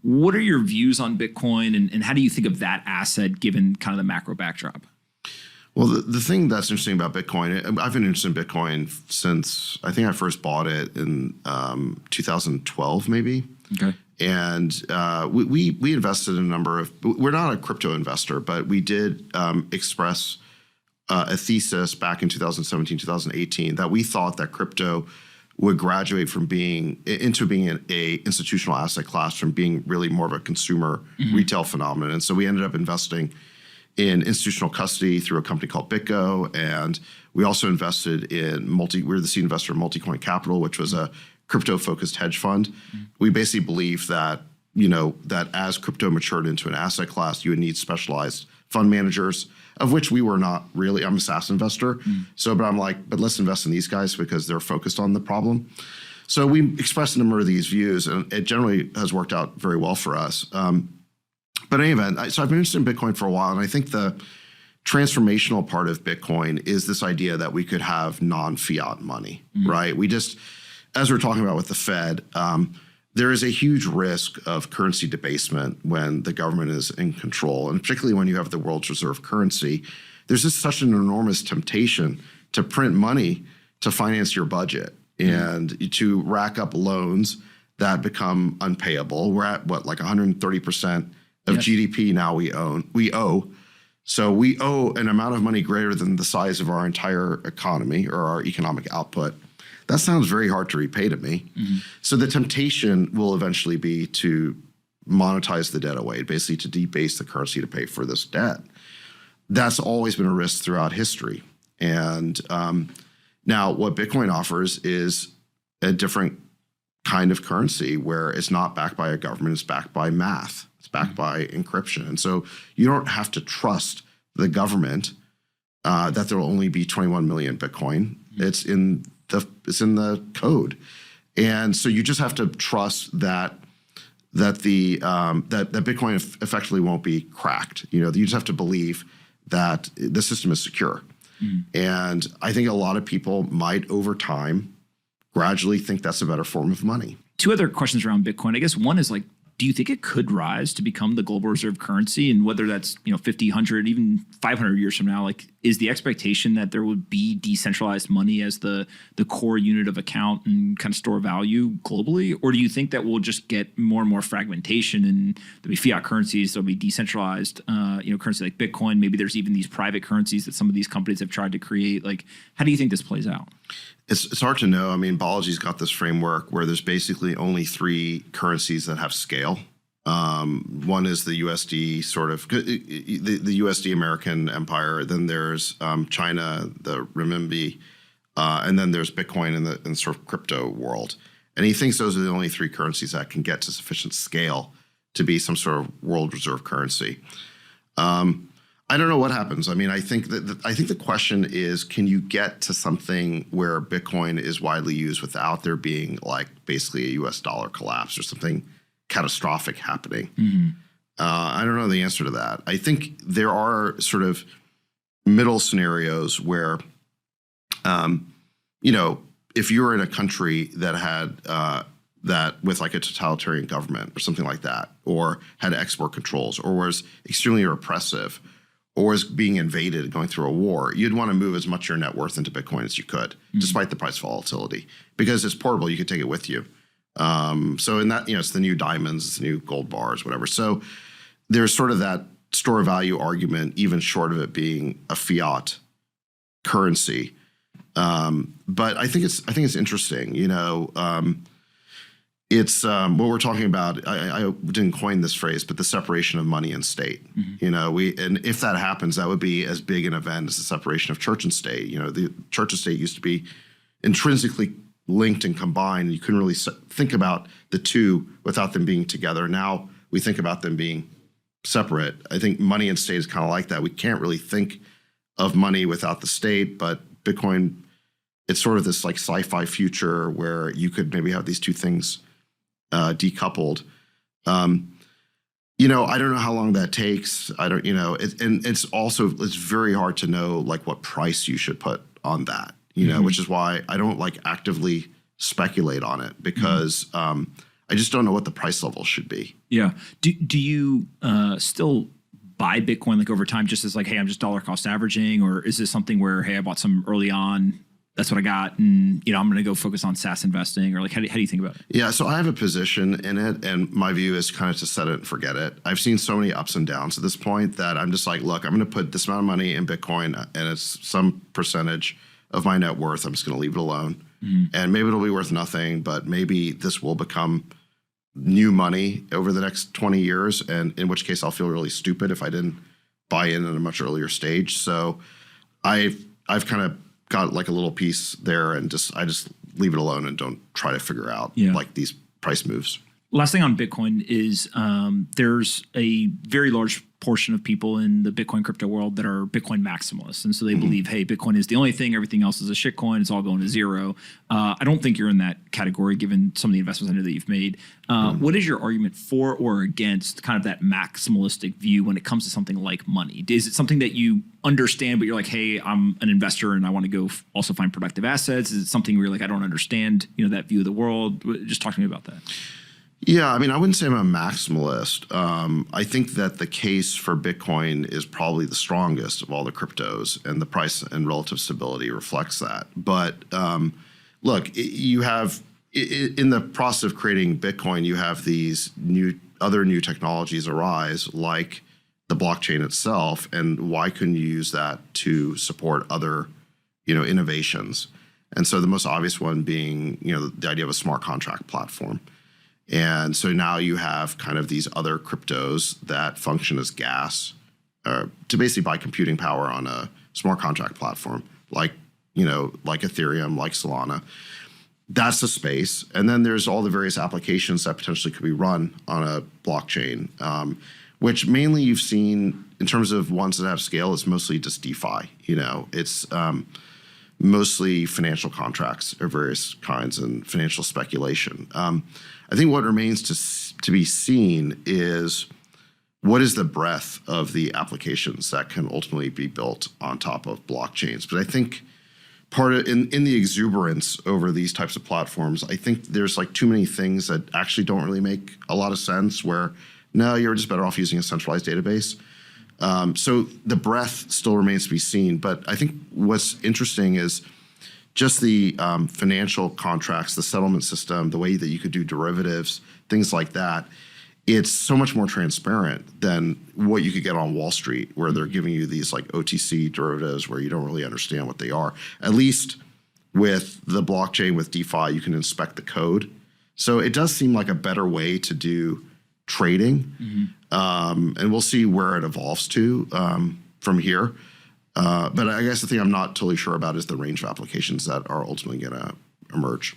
What are your views on Bitcoin, and how do you think of that asset given kind of the macro backdrop? Well, the thing that's interesting about Bitcoin, I've been interested in Bitcoin since I think I first bought it in 2012, maybe. Okay. And we invested in a number of, we're not a crypto investor, but we did express a thesis back in 2017, 2018, that we thought that crypto would graduate from being an institutional asset class from being really more of a consumer retail phenomenon. And so we ended up investing in institutional custody through a company called BitGo. And we also invested in we were the seed investor in Multicoin Capital, which was a crypto-focused hedge fund. We basically believe that, that as crypto matured into an asset class, you would need specialized fund managers, of which we were not really. I'm a SaaS investor. But I'm like, but let's invest in these guys because they're focused on the problem. So we expressed a number of these views, and it generally has worked out very well for us. But in any event, so I've been interested in Bitcoin for a while, and I think the transformational part of Bitcoin is this idea that we could have non-fiat money, right? As we're talking about with the Fed, there is a huge risk of currency debasement when the government is in control, and particularly when you have the world's reserve currency. There's just such an enormous temptation to print money to finance your budget and to rack up loans that become unpayable. We're at what, like 130% of GDP now we owe. So we owe an amount of money greater than the size of our entire economy or our economic output. That sounds very hard to repay to me. So the temptation will eventually be to monetize the debt away, basically to debase the currency to pay for this debt. That's always been a risk throughout history. And now what Bitcoin offers is a different kind of currency where it's not backed by a government, it's backed by math, it's backed by encryption. And so you don't have to trust the government that there will only be 21 million Bitcoin. It's in the code. And so you just have to trust that Bitcoin effectively won't be cracked. You just have to believe that the system is secure. And I think a lot of people might over time gradually think that's a better form of money. Two other questions around Bitcoin. I guess one is like, do you think it could rise to become the global reserve currency? And whether that's 50, 100, even 500 years from now, like, is the expectation that there would be decentralized money as the core unit of account and kind of store value globally? Or do you think that we'll just get more and more fragmentation and there'll be fiat currencies, there'll be decentralized currency like Bitcoin? Maybe there's even these private currencies that some of these companies have tried to create. Like, how do you think this plays out? It's hard to know. I mean, Balaji's got this framework where there's basically only three currencies that have scale. One is the USD, sort of the USD American empire. Then there's China, the renminbi, and then there's Bitcoin in the sort of crypto world. And he thinks those are the only three currencies that can get to sufficient scale to be some sort of world reserve currency. I don't know what happens. I mean, I think the question is, can you get to something where Bitcoin is widely used without there being like basically a US dollar collapse or something catastrophic happening? I don't know the answer to that. I think there are sort of middle scenarios where, if you were in a country that had that with like a totalitarian government or something like that, or had export controls, or was extremely repressive, or was being invaded and going through a war, you'd want to move as much of your net worth into Bitcoin as you could, despite the price volatility, because it's portable. You could take it with you. So in that, it's the new diamonds, it's the new gold bars, whatever. So there's sort of that store value argument, even short of it being a fiat currency. But I think it's interesting. It's what we're talking about. I didn't coin this phrase, but the separation of money and state. And if that happens, that would be as big an event as the separation of church and state. The church and state used to be intrinsically linked and combined. You couldn't really think about the two without them being together. Now we think about them being separate. I think money and state is kind of like that. We can't really think of money without the state, but Bitcoin, it's sort of this like sci-fi future where you could maybe have these two things decoupled. I don't know how long that takes. I don't, and it's very hard to know like what price you should put on that, which is why I don't like actively speculate on it, because I I just don't know what the price level should be. Yeah. Do you still buy Bitcoin like over time just as like, hey, I'm just dollar cost averaging? Or is this something where, hey, I bought some early on, that's what I got, and I'm going to go focus on SaaS investing? Or like, how do you think about it? Yeah, so I have a position in it, and my view is kind of to set it and forget it. I've seen so many ups and downs at this point that I'm just like, look, I'm going to put this amount of money in Bitcoin, and it's some percentage of my net worth. I'm just going to leave it alone. And maybe it'll be worth nothing, but maybe this will become new money over the next 20 years, and in which case I'll feel really stupid if I didn't buy in at a much earlier stage. So I've kind of got like a little piece there, and I just leave it alone and don't try to figure out like these price moves. Last thing on Bitcoin is there's a very large portion of people in the Bitcoin crypto world that are Bitcoin maximalists. And so they believe, hey, Bitcoin is the only thing, everything else is a shitcoin, it's all going to zero. I don't think you're in that category given some of the investments I know that you've made. What is your argument for or against kind of that maximalistic view when it comes to something like money? Is it something that you understand, but you're like, hey, I'm an investor and I want to go also find productive assets? Is it something where you're like, I don't understand, that view of the world? Just talk to me about that. Yeah, I mean, I wouldn't say I'm a maximalist. I think that the case for Bitcoin is probably the strongest of all the cryptos, and the price and relative stability reflects that. But look, you have in the process of creating Bitcoin, you have these other new technologies arise, like the blockchain itself, and why couldn't you use that to support other, innovations? And so the most obvious one being, the idea of a smart contract platform. And so now you have kind of these other cryptos that function as gas to basically buy computing power on a smart contract platform, like Ethereum, like Solana. That's the space. And then there's all the various applications that potentially could be run on a blockchain, which mainly you've seen in terms of ones that have scale, it's mostly just DeFi. It's mostly financial contracts of various kinds and financial speculation. I think what remains to be seen is what is the breadth of the applications that can ultimately be built on top of blockchains. But I think part of in the exuberance over these types of platforms, I think there's like too many things that actually don't really make a lot of sense, where no, you're just better off using a centralized database. So the breadth still remains to be seen. But I think what's interesting is just the financial contracts, the settlement system, the way that you could do derivatives, things like that. It's so much more transparent than what you could get on Wall Street, where they're giving you these like OTC derivatives where you don't really understand what they are. At least with the blockchain, with DeFi, you can inspect the code. So it does seem like a better way to do trading. And we'll see where it evolves to from here. But I guess the thing I'm not totally sure about is the range of applications that are ultimately going to emerge.